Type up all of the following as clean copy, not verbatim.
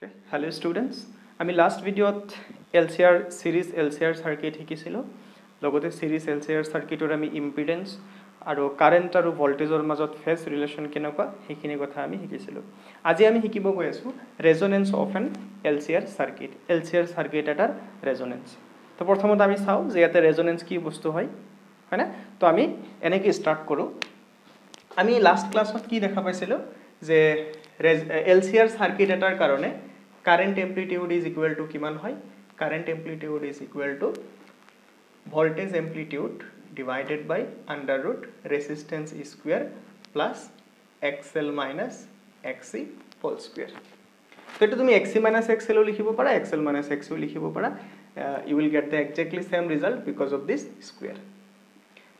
Okay. Hello students. আমি last videot LCR series LCR circuit শিকিছিলো লগতে series LCR circuitor আমি impedance আৰু current আৰু voltage ৰ মাজত phase relation কেনেকুৱা হেখিনি কথা আমি শিকিছিলো আজি আমি শিকিব গৈ আছো resonance of an LCR circuit এটাৰ resonance তো প্ৰথমতে আমি চাও যে ইয়াতে resonance কি বস্তু হয় হয়না তো আমি এনেকৈ স্টার্ট কৰো আমি লাস্ট ক্লাছত কি দেখা পাইছিলো যে LCR circuit এটাৰ কাৰণে current amplitude is equal to কিমান হয় current amplitude is equal to voltage amplitude divided by under root resistance square plus XL minus XC whole square তো এটা তুমি XC minus XL লিখিব পাৰা XL minus XC লিখিব পাৰা you will get the exactly same result because of this square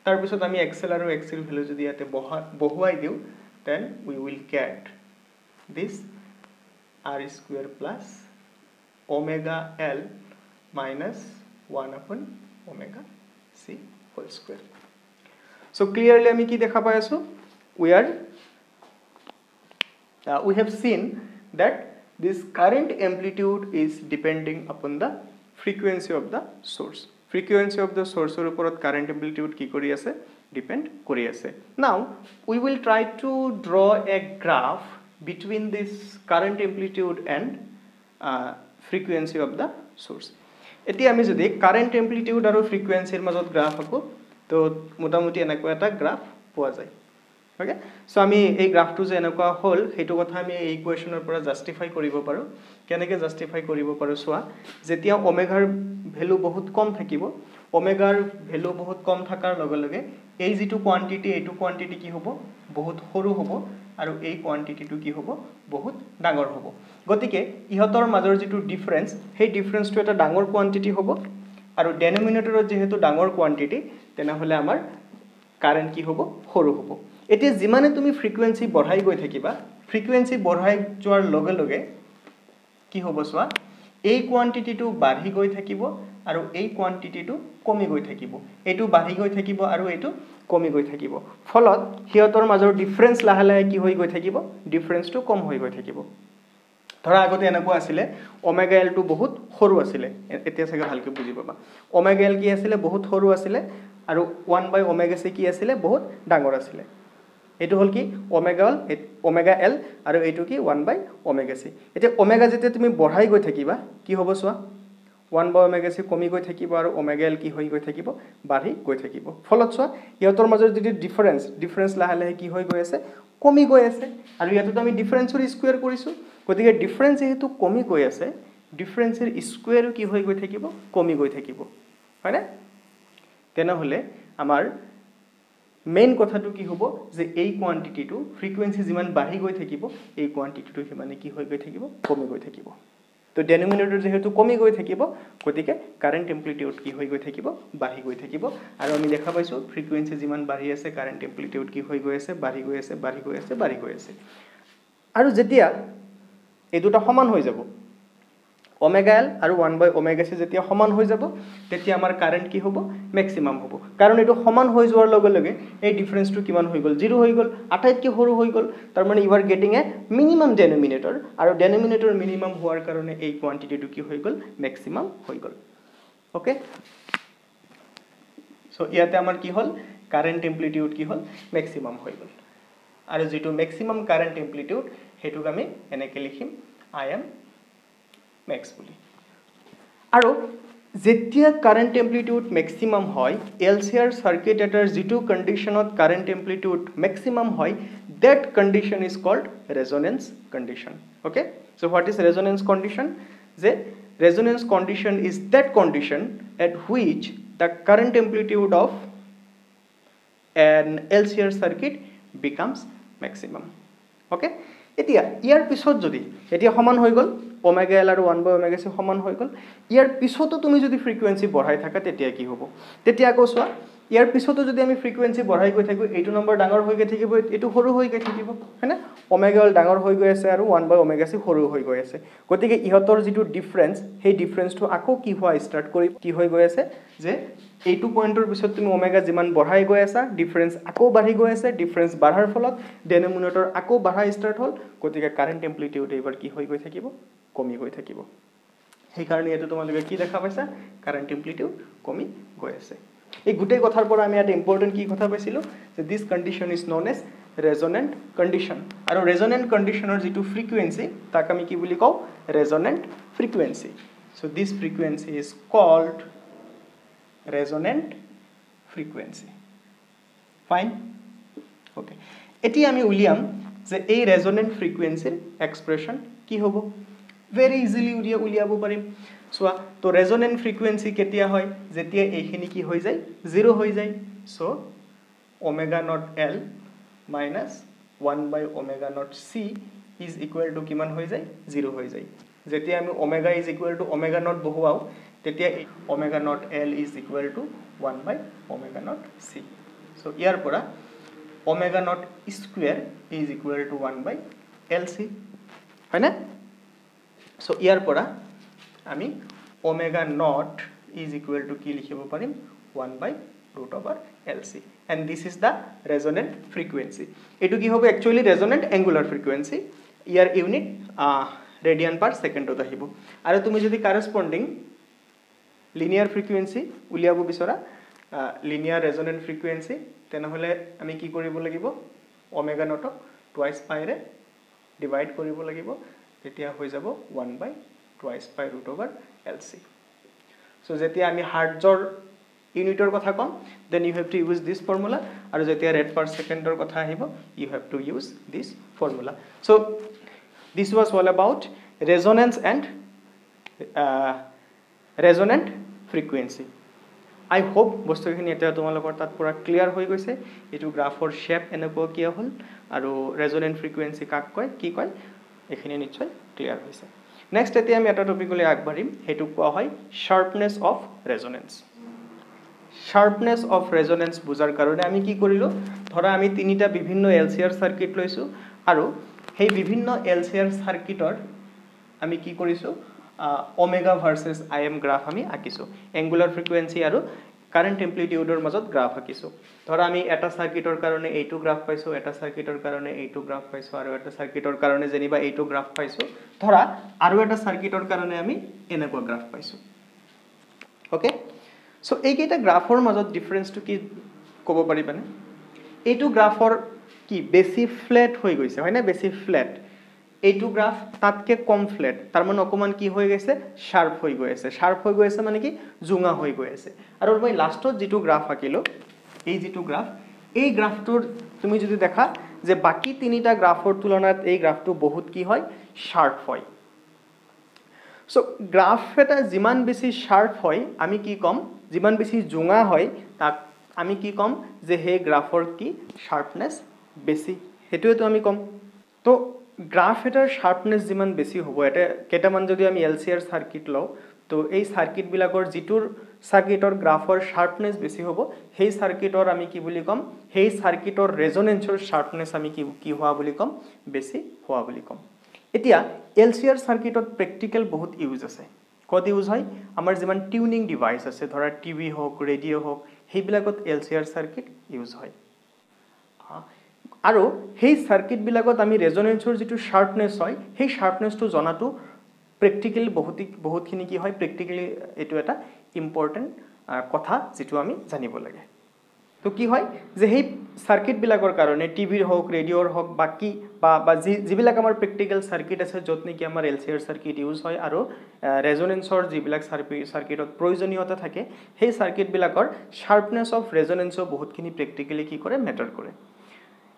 তাৰ পিছত আমি XL আৰু XC ৰ ভ্যালু যদি ইয়াতে বহুৱাই দিও then we will get this r square plus omega L minus 1 upon omega C whole square. So clearly আমি কি দেখা পাই আছো we have seen that this current amplitude is depending upon the frequency of the source. Frequency of the source or উপৰত current amplitude কি কৰি আছে depend কৰি আছে. Now we will try to draw a graph between this current amplitude and frequency of the source. এতিয়া আমি যদি current amplitude আৰু frequency এৰ মাজত গ্ৰাফ আঁকো তো মোটামুটি এনেকুৱা এটা গ্ৰাফ পোৱা যায় ওকে সো আমি এই গ্ৰাফটো যে এনেকুৱা হল হেতু কথা আমি এই ইকুয়েশনৰ পৰা জাস্টিফাই কৰিব পাৰো কেনেকৈ জাস্টিফাই কৰিব পাৰো সোৱা যেতিয়া ওমেগাৰ ভ্যালু বহুত কম থাকিব ওমেগাৰ ভ্যালু বহুত কম থাকাৰ লগে লগে এই যেটো কোয়ান্টিটি এটো কোয়ান্টিটি কি হ'ব বহুত সৰু হ'ব আৰু এই কোয়ান্টিটিটো কি হ'ব বহুত ডাঙৰ হ'ব গতিকে ইহতৰ মাজৰ যেটো ডিফাৰেন্স সেই ডিফাৰেন্সটো এটা ডাঙৰ কোয়ান্টিটি হ'ব আৰু ডেনোমিনেটৰত যেহেতু ডাঙৰ কোয়ান্টিটি তেনা হলে আমাৰ কাৰেন্ট কি হ'ব সৰু হ'ব এতিয়া যিমানে তুমি ফ্ৰিকুৱেন্সি বঢ়াই গৈ থাকিবা ফ্ৰিকুৱেন্সি বঢ়াই যোৱাৰ লগে লগে কি হ'ব সোৱা এই কোয়ান্টিটিটো বাঢ়ি গৈ থাকিব আৰু এই কোয়ান্টিটিটো কমি গৈ থাকিব এটো বাঢ়ি গৈ থাকিব আৰু এটো কমি গৈ থাকিব ফলত হিয়তৰ মাজৰ ডিফাৰেন্স লাহে লাহে কি হৈ গৈ থাকিব ডিফাৰেন্সটো কম হৈ গৈ থাকিব ধৰা আগতে এনেকুৱা আছিল ওমেগা এল টো বহুত সৰু আছিল এতিয়া চাগে ভালকৈ বুজি পাবা ওমেগা এল কি আছিল বহুত সৰু আছিল আৰু 1 ওমেগা সি কি আছিল বহুত ডাঙৰ আছিল এটো হল কি ওমেগা এল আৰু এটো কি 1 ওমেগা সি এতিয়া ওমেগা যেতে তুমি বঢ়াই গৈ থাকিবা কি হ'ব সোৱা 1 ওমেগা সি কমি গৈ থাকিব আৰু ওমেগা এল কি হৈ গৈ থাকিব বাঢ়ি গৈ থাকিব ফলত সোৱা ইহতৰ মাজৰ যদি ডিফাৰেন্স লাহে লাহে কি হৈ গৈ আছে কমি গৈ আছে আৰু ইয়াতো আমি ডিফাৰেন্সৰ স্কয়াৰ কৰিছো গতিকে ডিফাৰেন্স যেহেতু কমি গৈ আছে ডিফাৰেন্সৰ স্কয়াৰও কি হৈ গৈ থাকিব কমি গৈ থাকিব হয়নে তেনে হলে আমাৰ মেইন কথাটো কি হ'ব যে এই কোয়ান্টিটিটো ফ্রিকোয়েন্সি যিমান বাঢ়ি গৈ থাকিব এই কোয়ান্টিটিটো হিমানে কি হৈ গৈ থাকিব কমি গৈ থাকিব তো ডেনোমিনেটৰ যেহেতু কমি গৈ থাকিব গতিকে কাৰেন্ট এমপ্লিটিউড কি হৈ গৈ থাকিব বাঢ়ি গৈ থাকিব আৰু আমি দেখা পাইছো ফ্রিকোয়েন্সি যিমান বাঢ়ি আছে কারেন্ট এমপ্লিটিউড কি হৈ গৈ আছে বাঢ়ি গৈ আছে বাঢ়ি গৈ আছে বাঢ়ি গৈ আছে আৰু যেতিয়া এই দুটা সমান হৈ যাব ওমেগা এল আৰু 1 ওমেগা সি যেতিয়া সমান হৈ যাব তেতিয়া আমাৰ কাৰেন্ট কি হ'ব ম্যাক্সিমাম হ'ব কাৰণ এটো সমান হৈ যোৱাৰ লগে লগে এই ডিফাৰেন্সটো কিমান হৈ গল 0 হৈ গল আটাইতকৈ সৰু হৈ গল তাৰ মানে you are getting a minimum denominator আৰু ডেনোমিনেটৰ মিনিমাম হোৱাৰ কাৰণে এই কোয়ান্টিটিটো কি হৈ গল ম্যাক্সিমাম হৈ গল ওকে সো ইয়াতে আমাৰ কি হল কাৰেন্ট এমপ্লিটিউড কি হল ম্যাক্সিমাম হৈ গল আৰু যেটো ম্যাক্সিমাম কাৰেন্ট এমপ্লিটিউড হেতুক আমি এনেকৈ লিখিম আই এম ম্যাক্স বুলি আৰু যেতিয়া কাৰেন্ট এমপ্লিটিউড ম্যাক্সিমাম হয় LCR সাৰ্কিট এটাৰ যেটো কন্ডিশনত কারেন্ট এমপ্লিটিউড ম্যাক্সিমাম হয় that condition is called resonance condition okay so what is resonance condition the resonance condition is that condition at which the current amplitude of an LCR circuit becomes maximum okay এতিয়া ইয়াৰ পিছত যদি এতিয়া সমান হৈ গল omega L আৰু 1 omega সি সমান হৈ গল ইয়াৰ পিছতো তুমি যদি ফ্ৰিকোয়েন্সি বঢ়াই থাকা তেতিয়া কি হ'ব তেতিয়া আকৌ সোৱা ইয়াৰ পিছতো যদি আমি ফ্ৰিকুৱেঞ্চি বঢ়াই গৈ থাকোঁ এইটো নম্বৰ ডাঙৰ হৈ গৈ থাকিব এইটো সৰু হৈ গৈ থাকিব হয়নে ওমেগা এল ডাঙৰ হৈ গৈ আছে আৰু 1/ωc সৰু হৈ গৈ আছে গতিকে ইহঁতৰ যিটো ডিফাৰেন্স সেই ডিফাৰেন্সটো আকৌ কি হোৱা ষ্টাৰ্ট কৰি কি হৈ গৈ আছে যে এইটো পইণ্টৰ পিছত তুমি ওমেগা যিমান বঢ়াই গৈ আছা ডিফাৰেন্স আকৌ বাঢ়ি গৈ আছে ডিফাৰেন্স বাঢ়াৰ ফলত ডেনোমিনেটৰ আকৌ বাঢ়া ষ্টাৰ্ট হ'ল গতিকে কাৰেণ্ট এম্প্লিটিউড এইবাৰ কি হৈ গৈ থাকিব কমি গৈ থাকিব সেইকাৰণে এইটো তোমালোকে কি দেখা পাইছা কাৰেণ্ট এম্প্লিটিউড কমি গৈ আছে এই গোটেই কথাৰ পৰা আমি এটা ইম্পৰ্টেণ্ট কি কথা পাইছিলোঁ যে this condition is known as resonant condition আৰু ৰেজনেণ্ট কণ্ডিশ্যনৰ যিটো ফ্ৰিকুৱেঞ্চি তাক আমি কি বুলি কওঁ resonant frequency so' this frequency is called resonant frequency fine okay এতিয়া আমি উলিয়াম যে এই ৰেজনেণ্ট ফ্ৰিকুৱেঞ্চিৰ এক্সপ্ৰেশ্যন কি হ'ব ভেৰি ইজিলি উলিয়াব পাৰিম চোৱা তো ৰেজনেণ্ট ফ্ৰিকুৱেঞ্চি কেতিয়া হয় যেতিয়া এইখিনি কি হৈ যায় 0 হৈ যায় so' omega naught L minus 1/ωc is equal to কিমান হৈ যায় 0 হৈ যায় যেতিয়া আমি omega is equal to omega naught বহুৱাওঁ তেতিয়া omega naught L is equal to 1/ωc so' ইয়াৰ পৰা omega naught square is equal to 1/LC হয়নে চ' ইয়াৰ পৰা আমি omega naught is equal to কি লিখিব পাৰিম 1/√LC and this is the resonant frequency এইটো কি হ'ব একচুয়ালি resonant angular frequency ইয়াৰ ইউনিট ৰেডিয়ান পাৰ সেকেন্ডত আহিব আৰু তুমি যদি corresponding linear frequency উলিয়াব বিচৰা linear resonant frequency তেনেহলে আমি কি কৰিব লাগিব ওমেগা নটক টুৱাইস পাইৰে ডিভাইড কৰিব লাগিব তেতিয়া হৈ যাব 1/2π√LC so যেতিয়া আমি হাৰ্টজৰ ইউনিটৰ কথা কম then you have to use this formula আৰু যেতিয়া ৰেড পাৰ সেকেন্ডৰ কথা আহিব you have to use this formula so this was all about resonance and resonant frequency I hope বস্তুখিনি এটা তোমালোকৰ তাত পুৰা ক্লিয়াৰ হৈ গৈছে এটো গ্ৰাফৰ শেপ এনেকুৱা কি হ'ল আৰু ৰেজনেন্ট ফ্ৰিকুৱেঞ্চি কাক কয় কি কয় এখিনি নিশ্চয় ক্লিয়াৰ হৈছে নেক্সট এতিয়া আমি এটা টপিকলৈ আগবাঢ়িম হেতু কোৱা হয় শাৰ্পনেস অফ ৰেজনেন্স শাৰ্পনেস অফ ৰেজনেন্স বুজাৰ কাৰণে আমি কি কৰিলো ধৰা আমি তিনিটা বিভিন্ন এলসিআৰ সাৰ্কিট লৈছো আৰু সেই বিভিন্ন এলসিআৰ সাৰ্কিটৰ আমি কি কৰিছো ওমেগা ভাৰ্সেস আইএম গ্ৰাফ আমি আঁকিছো এঙ্গুলাৰ ফ্ৰিকুৱেঞ্চি আৰু কাৰেন্ট এম্প্লিটিউডৰ মাজত গ্ৰাফ আঁকিছো ধৰা আমি এটা সাৰ্কিটৰ কাৰণে এইটো গ্ৰাফ পাইছো এটা সাৰ্কিটৰ কাৰণে এইটো গ্ৰাফ পাইছো আৰু এটা সাৰ্কিটৰ কাৰণে যেনিবা এইটো গ্ৰাফ পাইছো ধৰা আৰু এটা সাৰ্কিটৰ কাৰণে আমি এনেকুৱা গ্ৰাফ পাইছো ওকে সো এইকেইটা গ্ৰাফৰ মাজত ডিফাৰেন্সটো কি ক'ব পাৰিবানে এইটো গ্ৰাফৰ কি বেছি ফ্ল্যাট হৈ গৈছে হয় না বেছি ফ্ল্যাট এইটো গ্ৰাফ তাতকে কম ফ্ল্যাট তাৰ মানে অকমান কি হৈ গৈছে শাৰ্প হৈ গৈ আছে মানে কি জুঙা হৈ গৈ আছে আৰু মই লাষ্টত যেটো গ্ৰাফ আঁকিলো এই যেটো গ্ৰাফ এই গ্ৰাফটোৰ তুমি যদি দেখা যে বাকি তিনিটা গ্ৰাফৰ তুলনাত এই গ্ৰাফটো বহুত কি হয় শাৰ্প হয় সো গ্ৰাফ এটা যিমান বেছি শার্প হয় আমি কি কম যিমান বেছি জুঙা হয় তাক আমি কি কম যে হে গ্ৰাফৰ কি শাৰ্পনেস বেছি হেতুটো আমি কম তো গ্ৰাফ এটাৰ শাৰ্পনেস যিমান বেছি হ'ব এটা কেটামান যদি আমি এলসিআৰ সাৰ্কিট লও তো এই সাৰ্কিট বিলাকৰ যিটোৰ সাৰ্কিটৰ গ্ৰাফৰ শাৰ্পনেস বেছি হ'ব সেই সাৰ্কিটৰ আমি কি বুলি কম সেই সাৰ্কিটৰ ৰেজনেন্সৰ শাৰ্পনেস আমি কি হোৱা বুলি কম বেছি হোৱা বুলি কম এতিয়া এলসিআৰ সাৰ্কিটত প্ৰ্যাকটিক্যাল বহুত ইউজ আছে কত ইউজ হয় আমাৰ যিমান টিউনিং ডিভাইস আছে ধৰা টিভি হোক ৰেডিও হোক সেইবিলাকত এলসিআৰ সাৰ্কিট ইউজ হয় আৰু সেই সাৰ্কিট বিলাকত আমি ৰেজনেন্সৰ যেটো শাৰ্পনেস হয় সেই শাৰ্পনেসটো জনাটো প্ৰ্যাকটিক্যালি বহুতখিনি কি হয় প্ৰ্যাকটিক্যালি এটো এটা ইম্পৰ্টেন্ট কথা যেটো আমি জানিব লাগে তো কি হয় যে সেই সাৰ্কিট বিলাকৰ কাৰণে টিভিৰ হোক ৰেডিওৰ হোক বাকি বা যিবিলাক আমাৰ প্ৰ্যাকটিক্যাল সাৰ্কিট আছে যত নেকি আমাৰ এলসিআৰ সাৰ্কিট ইউজ হয় আৰু ৰেজনেন্সৰ যিবিলাক সাৰ্কিটত প্ৰয়োজনীয়তা থাকে সেই সাৰ্কিট বিলাকৰ শাৰ্পনেস অফ ৰেজনেন্সও বহুতখিনি প্ৰ্যাকটিক্যালি কি কৰে মেটাৰ কৰে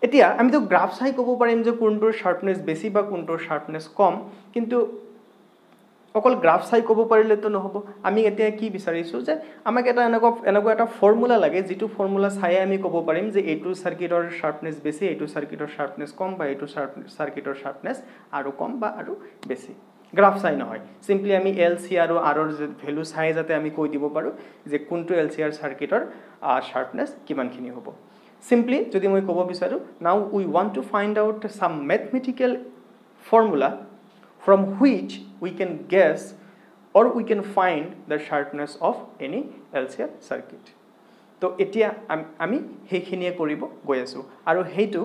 এতিয়া আমি তো গ্ৰাফ চাই ক'ব পাৰিম যে কোনটোৰ শাৰ্পনেস বেছি বা কোনটোৰ শাৰ্পনেস কম কিন্তু অকল গ্ৰাফ চাই ক'ব পাৰিলে তো নহব আমি এতিয়া কি বিচাৰিছো যে আমাক এটা এনেকুৱা এটা ফৰ্মুলা লাগে যেটো ফৰ্মুলা চাই আমি ক'ব পাৰিম যে এইটো সাৰ্কিটৰ শাৰ্পনেস বেছি এইটো সাৰ্কিটৰ শাৰ্পনেস কম বা এইটো সাৰ্কিটৰ শাৰ্পনেস আৰু কম বা আৰু বেছি গ্ৰাফ চাই নহয় সিম্পলি আমি এলসি আৰু আৰৰ ভ্যালু চাই যাতে আমি কৈ দিব পাৰো যে কোনটো এলসিআৰ সাৰ্কিটৰ শাৰ্পনেস কিমানখিনি হ'ব simply যদি মই ক'ব বিচাৰো now we want to find out some mathematical formula from which we can guess or we can find the sharpness of any LCR circuit তো এতিয়া আমি হেখিনিয়ে কৰিব গৈ আছো আৰু হেইটো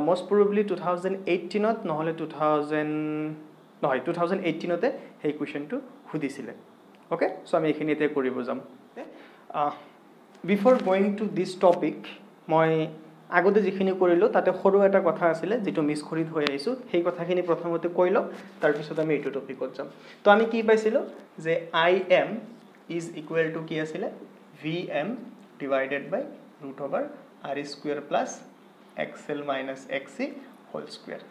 most probably 2018 ত নহলে 2018 তে হেই কোৱেশ্চনটো খুদিছিলে ওকে সো আমি এখিনিতে কৰিব যাম before going to this topic মই আগতে যিখিনি কৰিলো তাতে সৰু এটা কথা আছিল যেটো মিস কৰি হৈ আইছো সেই কথাখিনি প্ৰথমতে কইলো তাৰ পিছত আমি এইটো টপিকত যাম তো আমি কি পাইছিলো যে im is equal to কি আছিল vm divided by root over r square plus xl minus xc whole square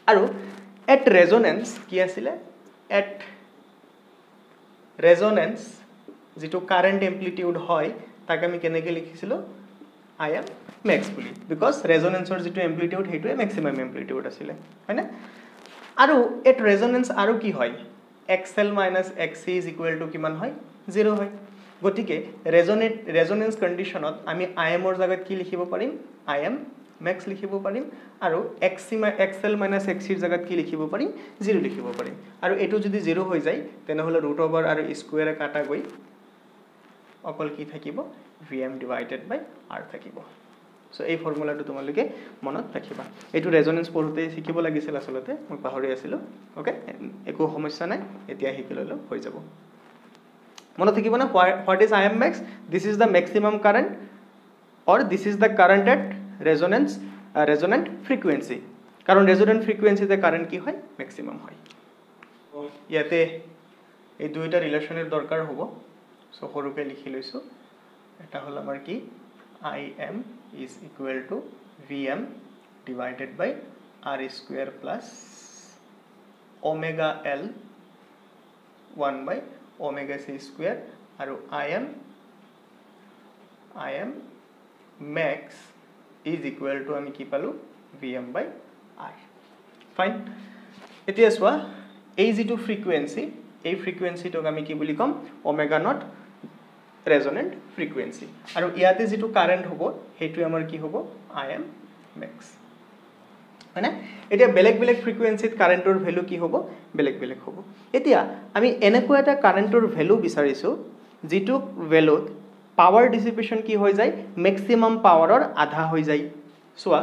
আৰু at resonance কি আছিল at resonance যেটো কারেন্ট এমপ্লিটিউড হয় তাকে আমি কেনেকৈ লিখিছিলো I am max বুলি because resonance or যেটো amplitude হেটো maximum amplitude আছিলে হয়নে আৰু এট resonance আৰু কি হয় xl xc is equal to কিমান হয় 0 হয় গটিকে resonance conditionত আমি I am ৰ জায়গাত কি লিখিব পাৰিম I am max লিখিব পাৰিম আৰু xl xc ৰ জায়গাত কি লিখিব পাৰিম 0 লিখিব পাৰিম আৰু এটো যদি 0 হৈ যায় তেনে হলে √ আৰু স্কয়াৰ কাটা গৈ অকল কি থাকিব vm divided by r থাকিব সো এই ফর্মুলাটো তোমালকে মনত ৰাখিবা এটো ৰেজোনেন্স পঢ়তে শিকিব লাগিছিল আসলতে মই পাহৰি আছিলো ওকে একো সমস্যা নাই এতিয়া শিকি ললো হৈ যাব মনত থাকিব না what is im max this is the maximum current or this is the current at resonant frequency কারণ resonant frequency তে কারেন্ট কি হয় ম্যাক্সিমাম হয় ইয়াতে এই দুইটা রিলেশনের দরকার হ'ব সো সৰুকে লিখি লৈছো এটা হল আমাৰ কি im is equal to vm divided by r square plus omega l 1 by omega c square আৰু im max is equal to আমি কি পালো vm by r ফাইন এতিয়া সোৱা এই যেটো ফ্ৰিকুৱেন্সি এই ফ্ৰিকুৱেন্সিটোক আমি কি বুলি কম ওমেগা নট resonant frequency আৰু ইয়াতে যেটো কাৰেন্ট হ'ব হেতু আমাৰ কি হ'ব im max মানে এটা বেলেগ বেলেগ ফ্ৰিকুৱেন্সিত কাৰেন্টৰ ভ্যালু কি হ'ব বেলেগ বেলেগ হ'ব এতিয়া আমি এনেকুৱা এটা কাৰেন্টৰ ভ্যালু বিচাৰিছো যেটো ভ্যালুত পাৱাৰ ডিসিপেশন কি হৈ যায় ম্যাক্সিমাম পাৱাৰৰ আধা হৈ যায় সোৱা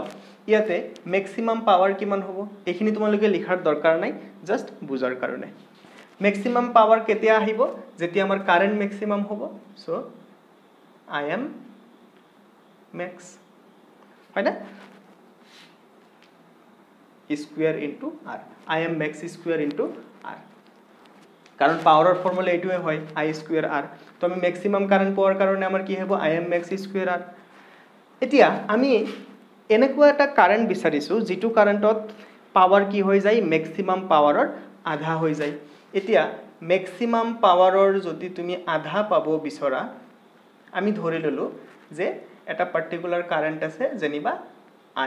ইয়াতে ম্যাক্সিমাম পাৱাৰ কিমান হ'ব এখিনি তোমালকে লিখাৰ দৰকাৰ নাই জাস্ট বুজাৰ কাৰণে maximum power কেতিয়া আহিব যেতিয়া আমাৰ কাৰেন্ট ম্যাক্সিমাম হ'ব সো I am max হয়না square into r I am max square into r কাৰণ পাওয়াৰৰ ফৰ্মুলা এইটোৱে হয় I স্কয়াৰ r তো আমি ম্যাক্সিমাম কাৰেন্ট পাওয়াৰ কাৰণে আমাৰ কি হ'ব I am max square r এতিয়া আমি এনেকুৱা এটা কাৰেন্ট বিচাৰিছো যেটো কাৰেন্টত পাৱাৰ কি হৈ যায় ম্যাক্সিমাম পাৱাৰৰ আধা হৈ যায় এতিয়া ম্যাক্সিমাম পাৱাৰৰ যদি তুমি আধা পাব বিচৰা আমি ধৰি ললো যে এটা পাৰ্টিকুলাৰ কাৰেন্ট আছে যেনিবা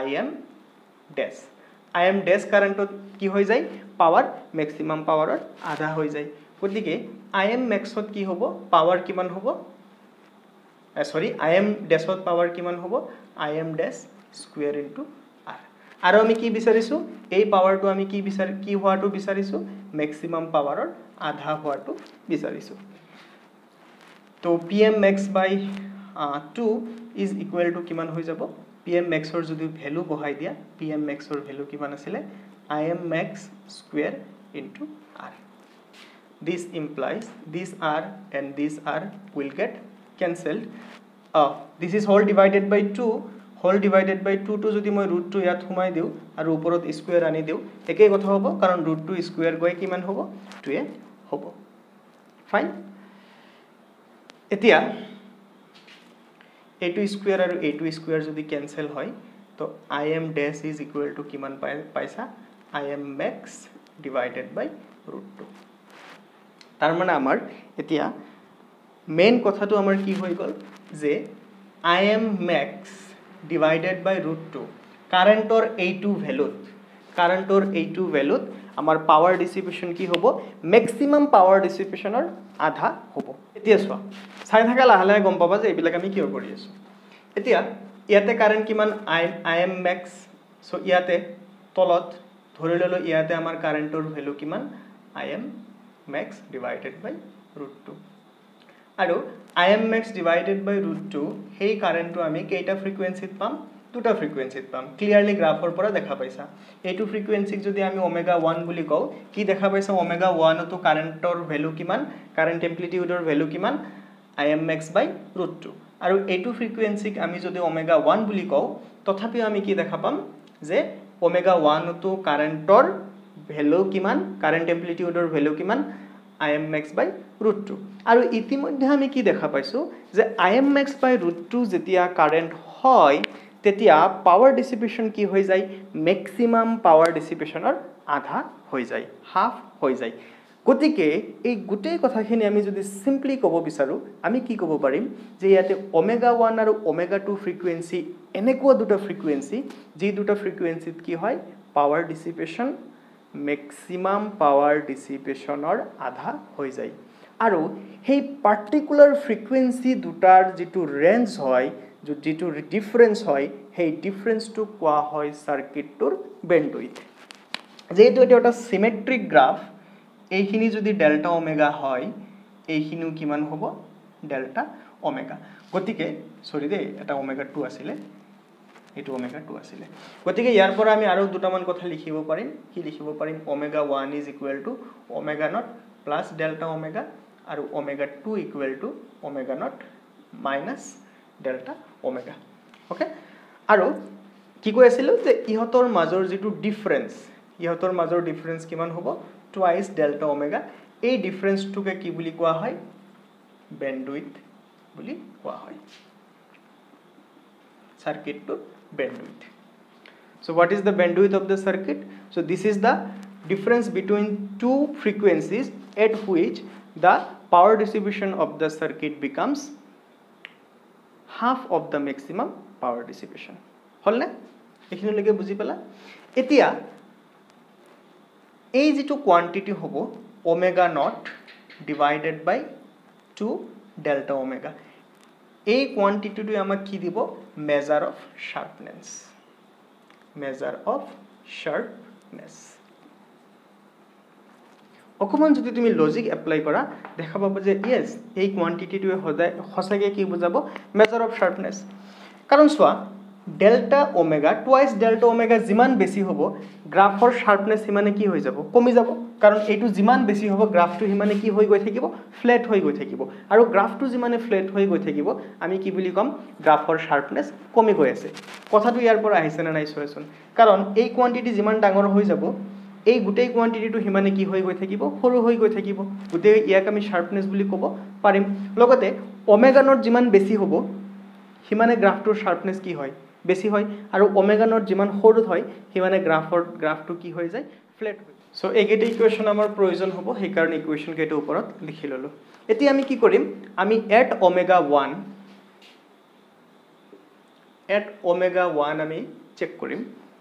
I am dash কাৰেন্টত কি হৈ যায় পাৱাৰ ম্যাক্সিমাম পাৱাৰৰ আধা হৈ যায় গতিকে I am maxত কি হ'ব পাৱাৰ কিমান হ'ব সৰি I am dashত পাৱাৰ কিমান হ'ব I am dash square into r আৰু আমি কি বিচাৰিছো এই পাৱাৰটো আমি কি হোৱাটো বিচাৰিছো ম্যাক্সিমাম পাৱাৰৰ আধা হোৱাটো বিচাৰিছো তো pm max by 2 is equal to কিমান হৈ যাব pm max ৰ যদি ভ্যালু বহাই দিয়া pm max ৰ ভ্যালু কিমান আছিল im max square into r this implies this r and this r will get cancelled this is whole divided by 2 whole divided by 2 to যদি মই root 2 ইয়াত ঘুমাই দিও আৰু ওপৰত স্কয়াৰ আনি দিও একেই কথা হ'ব কাৰণ root 2 স্কয়াৰ গৈ কিমান হ'ব 2 এ হ'ব ফাইন এতিয়া a2 স্কয়াৰ আৰু a2 স্কয়াৰ যদি ক্যান্সেল হয় তো I am dash is equal to কিমান পাইছা I am max divided by root 2 তাৰ মানে আমাৰ এতিয়া মেইন কথাটো আমাৰ কি হৈ গল যে I am max divided by root 2 কাৰেন্টৰ a2 ভ্যালুত আমাৰ পাৱাৰ ডিসিপেশন কি হ'ব ম্যাক্সিমাম পাৱাৰ ডিসিপেশনৰ আধা হ'ব এতিয়া চোৱা চাই থাকা লাহে লাহে গম পাবা যে এইবিলাক আমি কিয় কৰি আছো এতিয়া ইয়াতে কাৰেন্ট কিমান I am max সো ইয়াতে তলত ধৰি ললো ইয়াতে আমাৰ কাৰেন্টৰ ভ্যালু কিমান I am max divided by √2 আৰু I am max divided by √2 হেই কাৰেন্টটো আমি কেইটা ফ্ৰিকোয়েন্সিত পাম দুটা ফ্ৰিকোয়েন্সিত পাম ক্লিয়াৰলি গ্ৰাফৰ পৰা দেখা পাইছা এইটো ফ্রিকোয়েন্সিক যদি আমি ওমেগা 1 বুলি কও কি দেখা পাইছা ওমেগা 1 তো কাৰেন্টৰ ভ্যালু কিমান কাৰেন্ট এম্প্লিটিউডৰ ভ্যালু কিমান I am max by √2 আৰু এইটো ফ্রিকোয়েন্সিক আমি যদি ওমেগা 1 বুলি কও তথাপি আমি কি দেখা পাম যে ওমেগা 1 তো কাৰেন্টৰ ভ্যালু কিমান কাৰেন্ট এম্প্লিটিউডৰ ভ্যালু কিমান I am max by √2 আৰু ইতিমধ্যে আমি কি দেখা পাইছো যে I am max by √2 যেতিয়া কারেন্ট হয় তেতিয়া পাৱাৰ ডিসিপেশন কি হৈ যায় ম্যাক্সিমাম পাৱাৰ ডিসিপেশনৰ আধা হৈ যায় হাফ হৈ যায় গতিকে এই গুটেই কথাখিনি আমি যদি সিম্পলি ক'ব বিচাৰো আমি কি ক'ব পাৰিম যে ইয়াতে ওমেগা 1 আৰু ওমেগা 2 ফ্ৰিকোয়েন্সি এনেকুৱা দুটা ফ্ৰিকোয়েন্সি যি দুটা ফ্ৰিকোয়েন্সিত কি হয় পাৱাৰ ডিসিপেশন ম্যাক্সিমাম পাৱাৰ ডিসিপেশনৰ আধা হৈ যায় আৰু সেই পাৰ্টিকুলাৰ ফ্ৰিকোয়েন্সি দুটাৰ যেটো ৰেঞ্জ হয় যেটো ডিফাৰেন্স হয় সেই ডিফাৰেন্সটো কোৱা হয় সাৰ্কিটৰ বেণ্ডউইথ যেহেতু এটা এটা সিমেট্ৰিক গ্ৰাফ এইখিনি যদি ডেল্টা ওমেগা হয় এইখিনিও কিমান হ'ব ডেল্টা ওমেগা গতিকে সৰি দে এটা ওমেগা 2 আছিল এটো ওমেগা 2 আছিল গতিকে ইয়াৰ পৰা আমি আৰু দুটামান কথা লিখিব পাৰিম কি লিখিব পাৰিম omega 1 is equal to omega not plus delta omega আৰু omega 2 equal to omega naught minus delta omega okay আৰু কি কৈ আছিল যে ইহতৰ মাজৰ যেটো ডিফাৰেন্স ইহতৰ মাজৰ ডিফাৰেন্স কিমান হ'ব টুৱাইস ডেল্টা ওমেগা এই ডিফাৰেন্সটোকে কি বুলি কোৱা হয় বেণ্ডউইথ বুলি কোৱা হয় সার্কিটটো bandwidth so what is the bandwidth of the circuit so this is the difference between two frequencies at which the power distribution of the circuit becomes half of the maximum power dissipation হল না এখানে লগে বুঝি পেলা এতিয়া এই যেটো quantity হ'ব omega nought divided by 2 delta omega এই কোয়ান্টিটিটো আমাক কি দিব মেজার অফ শার্পনেস অকমান যদি তুমি লজিক এপ্লাই কৰা দেখা পাবা যে ইয়েস এই কোয়ান্টিটিটোৱে হসাকে কি বুজাব মেজাৰ অফ শাৰ্পনেস কাৰণ সোৱা delta omega twice delta omega যিমান বেছি হ'ব গ্ৰাফৰ শাৰ্পনেস হিমানে কি হৈ যাব কমি যাব কাৰণ এইটো যিমান বেছি হ'ব গ্ৰাফটো হিমানে কি হৈ গৈ থাকিব ফ্ল্যাট হৈ গৈ থাকিব আৰু গ্ৰাফটো যিমানে ফ্ল্যাট হৈ গৈ থাকিব আমি কি বুলি কম গ্ৰাফৰ শাৰ্পনেস কমি গৈ আছে কথাটো ইয়াৰ পৰা আহিছে না নাই সোৱাচোন কাৰণ এই কোয়ান্টিটি যিমান ডাঙৰ হৈ যাব এই গুটেই কোয়ান্টিটিটো হিমানে কি হৈ গৈ থাকিব সৰু হৈ গৈ থাকিব গুটেই ইয়াক আমি শাৰ্পনেস বুলি ক'ব পাৰিম লগতে ওমেগা নট যিমান বেছি হ'ব হিমানে গ্ৰাফটোৰ শাৰ্পনেস কি হয় বেছি হয় আৰু ওমেগা নট যিমান সৰু হয় হিমানে গ্ৰাফটো কি হৈ যায় ফ্ল্যাট হৈ সো এইকেইটা ইকুৱেশ্যন আমাৰ প্ৰয়োজন হ'ব সেই কাৰণে ইকুৱেশ্যন কেইটা ওপৰত লিখি ললো এতিয়া আমি কি কৰিম আমি এট ওমেগা 1 আমি চেক কৰিম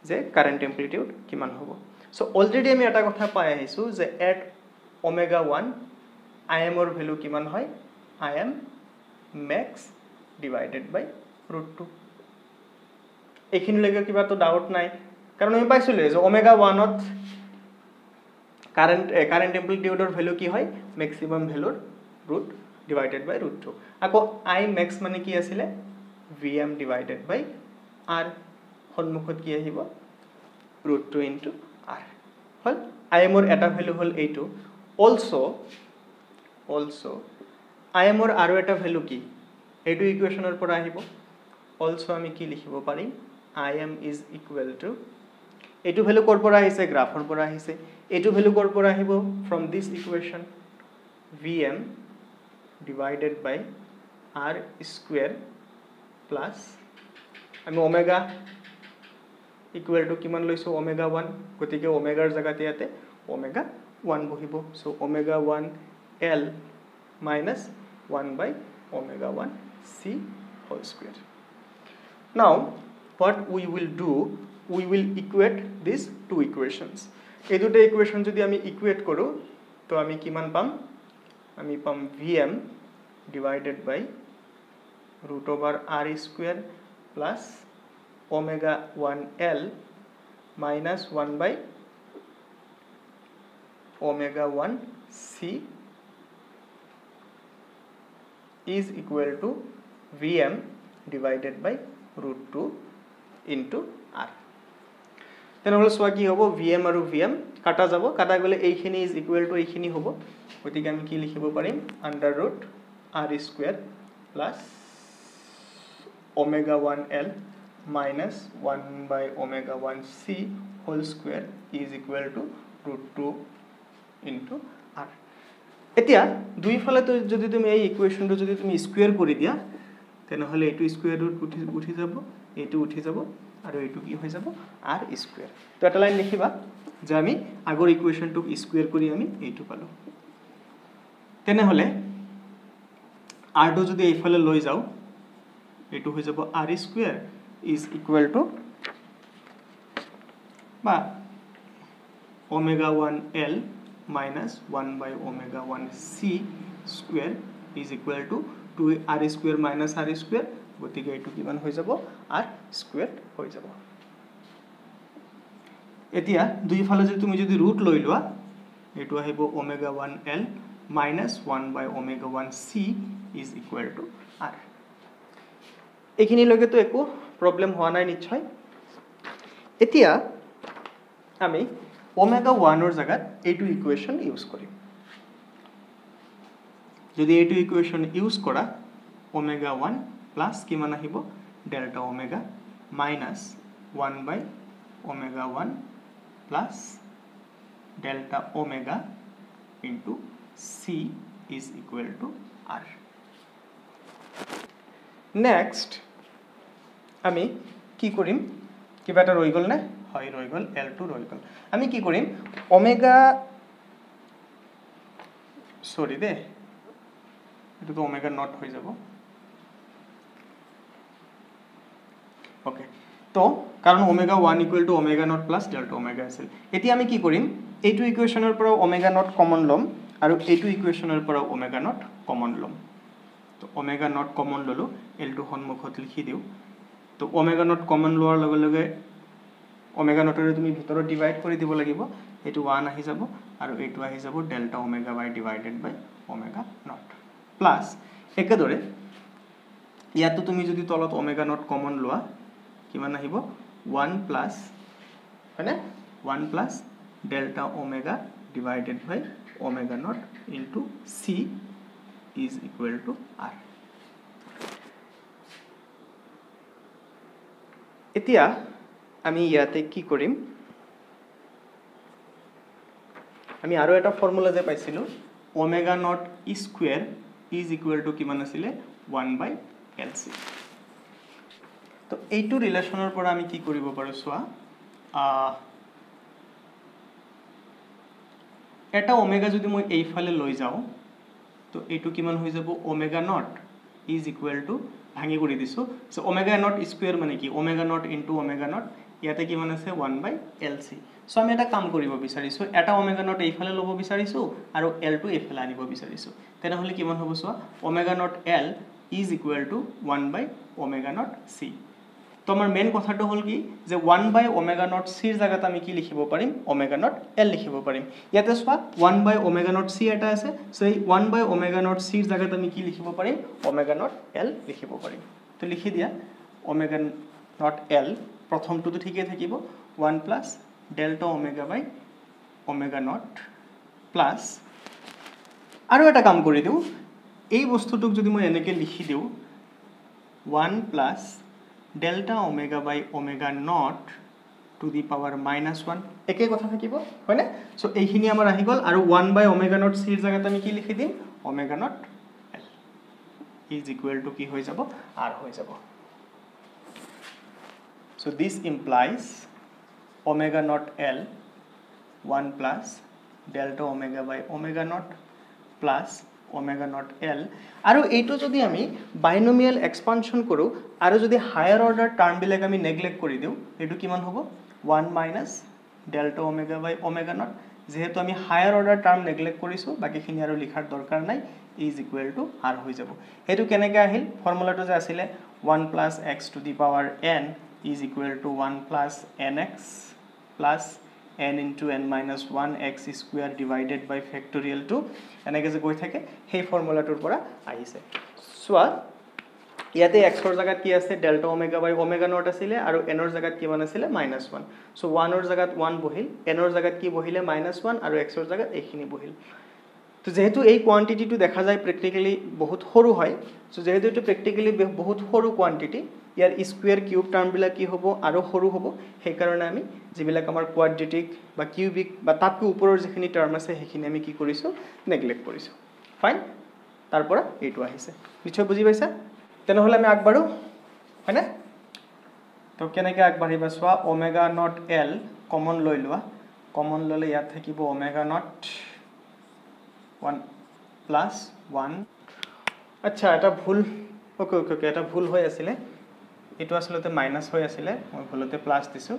যে কাৰেন্ট এম্প্লিটিউড কিমান হ'ব সো অলৰেডি আমি এটা কথা পাই আহিছো যে at omega 1 I am or value কিমান হয় I am max divided by √2 এইখিনি লাগে কিবা তো ডাউট নাই কাৰণ আমি পাইছিলো যে ওমেগা 1 ত কাৰেন্ট এম্প্লিটিউডৰ ভ্যালু কি হয় ম্যাক্সিমাম ভ্যালুৰ ৰুট ডিভাইডেড বাই √2 আকৌ I max মানে কি আছিল Vm divided by R সন্মুখত কি আহিব √2 into R hall I am or এটা ভ্যালু হল এইটো also I am or আৰু এটা ভ্যালু কি এইটো ইকুৱেশ্যনৰ পৰা আহিব also আমি কি লিখিব পাৰিম I am is equal to এইটো ভ্যালু কৰ পৰা আহিছে গ্ৰাফৰ পৰা আহিছে এইটো ভ্যালু কৰ পৰা আহিব from this equation Vm divided by R square plus আমি ওমেগা equal to কিমান লৈছো ওমেগা 1 গতিকে ওমেগাৰ জাগাতে ইয়াতে ওমেগা 1 বহিব so omega 1 L minus 1 by omega 1 C whole square. Now what we will do, we will equate these two equations. এই দুটো equation যদি আমি ইকুয়েট করো তো আমি কিমান পাম আমি পাম vm divided by root over r square plus omega 1l minus 1 by omega 1 c is equal to vm divided by root 2 into r. তেনেহলে সোয়া কি হবো vm আৰু vm কাটা যাব কাটা গলে এইখিনি is equal to এইখিনি হবো গতিকে আমি কি লিখিব পাৰিম under root r square plus omega 1l minus 1 by omega 1c whole square is equal to root 2 into r. এতিয়া দুই ফালে তো যদি তুমি এই ইকুয়েশনটো যদি তুমি স্কয়ার কৰি দিয়া তেনেহলে এটো স্কয়াৰ ৰুট উঠি যাব এটো উঠি যাব আৰু এটো কি হৈ যাব r স্কয়াৰ তো এটা লাইন লিখিবা যে আমি আগৰ ইকুয়েশনটোক স্কয়াৰ কৰি আমি এইটো পালো তেনেহলে r টো যদি এই ফালে লৈ যাও এটো হৈ যাব r square is equal to বা omega 1l minus 1 by omega 1c square is equal to 2r square minus r square গতিকে এটো কিমান হৈ যাব r square হৈ যাব এতিয়া দুই ফালে যদি তুমি যদি ৰুট লৈ লোৱা এটো আহিব omega 1l minus 1 by omega 1c is equal to r. এখিনি লগে তো একো প্রবলেম হওয়া নাই নিশ্চয় এতিয়া আমি ওমেগা 1 এর জায়গাত এইটো ইকুয়েশন ইউজ করিম যদি এইটো ইকুয়েশন ইউজ করা ওমেগা 1 প্লাস কি মান আহিব delta omega minus 1 by omega 1 plus delta omega into c is equal to আর নেক্সট আমি কি করিম কিবা এটা রই গল না হয় রই গল L2 রই গল আমি কি করিম ওমেগা সরি দে এটা তো ওমেগা নট হয়ে যাব ওকে তো কারণ omega 1 equal to omega not plus delta omega আছিল এতিয়া আমি কি করিম এইটো ইকুয়েশনৰ পৰা ওমেগা নট কমন লম আৰু এইটো ইকুয়েশনৰ পৰা ওমেগা নট কমন লম তো ওমেগা নট কমন ললো L2 সন্মুখত লিখি দিও তো ওমেগা নট কমন লোৱাৰ লগে লগে ওমেগা নটৰে তুমি ভিতৰত ডিভাইড কৰি দিব লাগিব এটো 1 আহি যাব আৰু এটো আহি যাব delta omega by divided by omega not plus একেদৰে ইয়াতো তুমি যদি তলত ওমেগা নট কমন লোৱা কিমান আহিব 1 প্লাস হয়নে 1 plus delta omega divided by omega nought into c is equal to r. এতিয়া আমি ইয়াতে কি কৰিম আমি আৰু এটা ফৰ্মুলা যে পাইছিলো omega not square is equal to কিমান আছিল 1 by lc তো এইটো ৰিলেচনৰ পৰা আমি কি কৰিব পাৰো সোৱা এটা ওমেগা যদি মই এই ফালে লৈ যাও তো এইটো কিমান হৈ যাব omega not is equal to ভাঙি কৰি দিছো সো ওমেগা নট স্কয়াৰ মানে কি omega nought into omega not ইয়াতে কিমান আছে 1 by lc সো আমি এটা কাম কৰিব বিচাৰিছো এটা ওমেগা নট এই ফালে লব বিচাৰিছো আৰু l2 এই ফালে আনিব বিচাৰিছো তেনেহলে কিমান হ'ব সোৱা omega naught l is equal to 1 by omega naught c তো আমাৰ মেইন কথাটো হল কি যে 1 by ওমেগা নট c এর জায়গাত আমি কি লিখিব পাৰিম ওমেগা নট l লিখিব পাৰিম ইয়াতে সোৱা 1 by ওমেগা নট c এটা আছে সো এই 1 by ওমেগা নট c এর জায়গাত আমি কি লিখিব পাৰিম ওমেগা নট l লিখিব পাৰিম তো লিখি দিয়া ওমেগা নট l প্ৰথমটো তো ঠিকই থাকিব 1 plus delta omega by omega not plus আৰু এটা কাম কৰি দিও এই বস্তুটোক যদি মই এনেকে লিখি দিও 1 plus delta omega by omega naught to the power minus 1 একে কথা থাকিব হয়নে সো এইখিনি আমাৰ আহি গল আৰু 1 by omega naught c এর জায়গাত আমি কি লিখি দিম omega naught l is equal to কি হৈ যাব r হৈ যাব so this implies omega naught l 1 plus delta omega by omega naught plus omega naught l আৰু এইটো যদি আমি বাইনোমিয়াল এক্সপানশন কৰো আৰু যদি হায়াৰ অৰ্ডাৰ টাৰ্ম বিলাক আমি নেগলেক্ট কৰি দিও এটো কিমান হ'ব 1 minus delta omega by omega nought যেহেতু আমি হায়াৰ অৰ্ডাৰ টাৰ্ম নেগলেক্ট কৰিছোঁ বাকীখিনি আৰু লিখাৰ দৰকাৰ নাই ইজ ইকুৱেল টু আৰ হৈ যাব এইটো কেনেকৈ আহিল ফৰ্মুলাটো যে আছিলে 1 plus x to the power N is equal two 1 plus N x plus n into n minus 1 x square divided by factorial 2 এনেকৈ যে গৈ থাকে সেই ফৰ্মুলাটোৰ পৰা আহিছে চোৱা ইয়াতে x ৰ জায়গাত কি আছে delta omega by omega nought আছিল আৰু n ৰ জায়গাত কি আছিল -1 সো 1 ৰ জায়গাত 1 বহিল n ৰ জায়গাত কি বহিলে -1 আৰু x ৰ জায়গাত এইখিনি বহিল তো যেহেতু এই কোয়ান্টিটিটো দেখা যায় প্ৰ্যাকটিক্যালি বহুত সৰু হয় সো যেহেতু এটো প্ৰ্যাকটিক্যালি বহুত সৰু কোয়ান্টিটি ইয়াৰ স্কয়াৰ কিউব টাৰ্ম বিলাক কি হ'ব আৰু সৰু হ'ব সেই কাৰণে আমি যিবিলাক আমাৰ কোয়াড্ৰেটিক বা কিউবিক বা তাতকৈ ওপৰৰ যিখিনি টাৰ্ম আছে সেইখিনি আমি কি কৰিছো নেগলেক্ট কৰিছো ফাইন তাৰ পৰা এইটো আহিছে নিশ্চয় বুজি পাইছা তেনেহলে আমি আগবাঢ়ো হয়নে তো কেনেকৈ আগবাঢ়িবা চোৱা ওমেগা নট এল কমন লৈ লোৱা কমন ললে ইয়াত থাকিব ওমেগা নট 1 plus 1 আচ্ছা এটা ভুল ওকে ওকে ওকে এটা ভুল হৈ আছিল এটো আসলতে মাইনাস হৈ আছিল মই ভুলতে প্লাস দিছো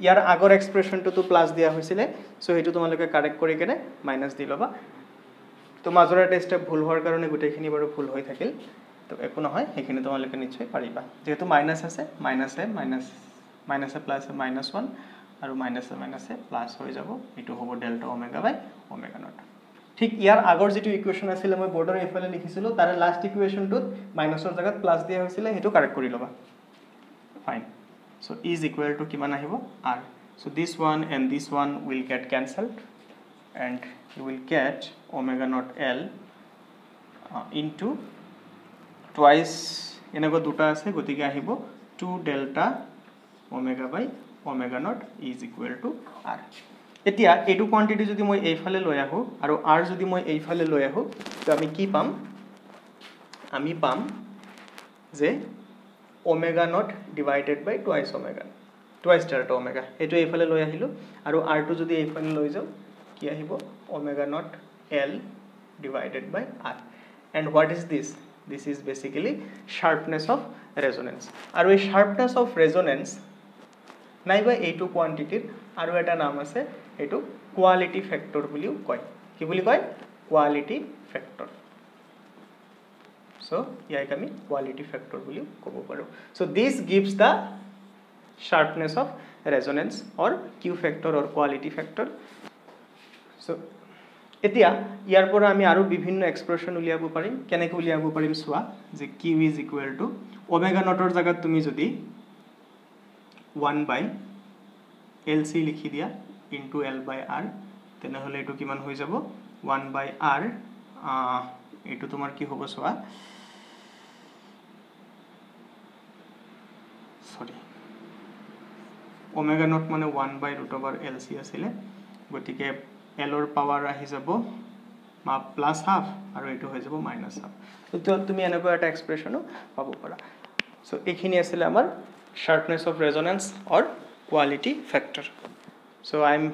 ইয়াৰ আগৰ এক্সপ্ৰেছনটো তো প্লাস দিয়া হৈছিল সো হেতু তোমালোকে কাৰেক্ট কৰি কেনে মাইনাস দি লবা তো মাজৰ এটা স্টেপ ভুল হোৱাৰ কাৰণে গুটেখিনি বাৰু ভুল হৈ থাকিল তো একো নহয় হেখিনি তোমালোকে নিশ্চয় পাৰিবা যেহেতু মাইনাস আছে মাইনাসে মাইনাসে প্লাসে -1 আৰু মাইনাসে মাইনাসে প্লাস হৈ যাব এটো হ'ব delta omega by omega nought ঠিক ইয়াৰ আগৰ যেটো ইকুৱেচন আছিল মই বৰ্ডৰ এফালে লিখিছিলো তাৰ লাষ্ট ইকুৱেচনটোত মাইনাসৰ জায়গাত প্লাস দিয়া হৈছিল হেতু কাৰেক্ট কৰি লবা fine so is equal to কিমান আহিব r so this one and this one will get cancelled and you will get omega naught l into twice এনেকৈ দুটা আছে গতিকে আহিব 2 delta omega by omega naught is equal to r এতিয়া এটো quantity যদি মই এইফালে লৈ আহো আৰু r যদি মই এইফালে লৈ আহো তো আমি কি পাম আমি পাম যে omega naught divided by twice delta omega এটো এইফালে লৈ আহিলো আৰু r টো যদি এইফালে লৈ যাও কি আহিব omega naught l divided by r and what is this is basically sharpness of resonance আৰু এই sharpness of resonance নাইবা এইটো কোয়ান্টিটিৰ আৰু এটা নাম আছে এটো কোয়ালিটি ফ্যাক্টৰ বুলিও কয় কি বুলি কয় কোয়ালিটি ফ্যাক্টৰ so ইয়াক আমি কোয়ালিটি ফ্যাক্টৰ বুলিও ক'ব পাৰো so this gives the sharpness of resonance or q factor or quality factor so এতিয়া ইয়াৰ পৰা আমি আৰু বিভিন্ন এক্সপ্ৰেছন উলিয়াব পাৰিম কেনেকৈ উলিয়াব পাৰিম সোৱা যে q is equal to omega নটৰ জায়গাত তুমি যদি 1 by lc লিখি দিয়া into l by r তেনেহলে এটো কিমান হৈ যাব 1 by r এটো তোমাৰ কি হ'ব সোৱা সরি ওমেগা নট মানে 1 by root over lc আছিলে গতিকে l ৰ পাৱাৰ আহি যাব মা প্লাস হাফ আৰু এটো হৈ যাব মাইনাস হাফ তো তুমি এনেকৈ এটা এক্সপ্ৰেছনো পাব পাৰা সো এইখিনি আছিল আমাৰ sharpness of resonance or quality factor so I am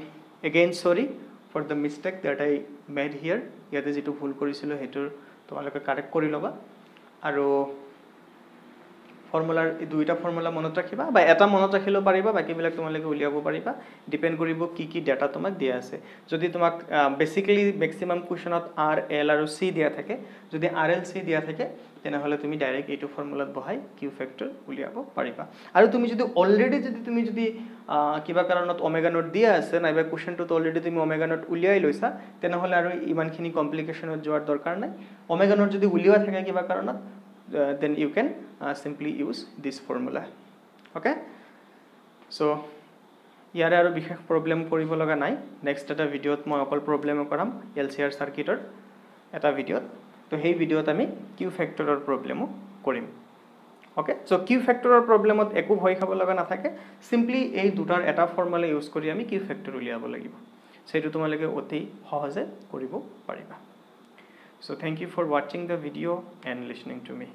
again sorry for the mistake that I made here ইয়াতে যেটো ভুল কৰিছিলো হেতু তোমালোকে কাৰেক্ট কৰি লবা আৰু ফৰ্মুলাৰ দুইটা ফৰ্মুলা মনত ৰাখিবা বা এটা মনত ৰাখিলো পাৰিবা বাকি বিলাক তোমালোকে উলিয়াব পাৰিবা ডিপেন্ড কৰিব কি ডাটা তোমাক দিয়া আছে যদি তোমাক বেসিক্যালি ম্যাক্সিমাম কোৱেশ্চনত r l আৰু c দিয়া থাকে যদি r l c দিয়া থাকে তেনেহলে তুমি ডাইৰেক্ট এইটো ফৰ্মুলাত বহাই q ফ্যাক্টৰ উলিয়াব পাৰিবা আৰু তুমি যদি অলৰেডি যদি কিবা কাৰণত ওমেগা নট দিয়া আছে নাইবা কোৱেশ্চনটোত অলৰেডি তুমি ওমেগা নট উলিয়াই লৈছা তেনেহলে আৰু ইমানখিনি কমপ্লিকেশনত যোৱাৰ দৰকাৰ নাই ওমেগা নট যদি উলিয়া থাকে কিবা কাৰণত then you can simply use this formula okay so ইয়াৰে আৰু বিশেষ প্ৰবলেম কৰিব লগা নাই নেক্সট এটা ভিডিওত মই অকল প্ৰবলেম কৰাম LCR সাৰ্কিটৰ এটা ভিডিওত তো সেই ভিডিওত আমি কিউ ফ্যাক্টৰৰ প্ৰবলেমো কৰিম okay so কিউ ফ্যাক্টৰৰ প্ৰবলেমত একো ভয় খাব লগা নাথাকে simply এই দুটাৰ এটা ফৰ্মুলা ইউজ কৰি আমি কিউ ফ্যাক্টৰ উলিয়াব লাগিব সেইটো তোমালোকে অতি সহজে কৰিব পাৰিবা So thank you for watching the video and listening to me.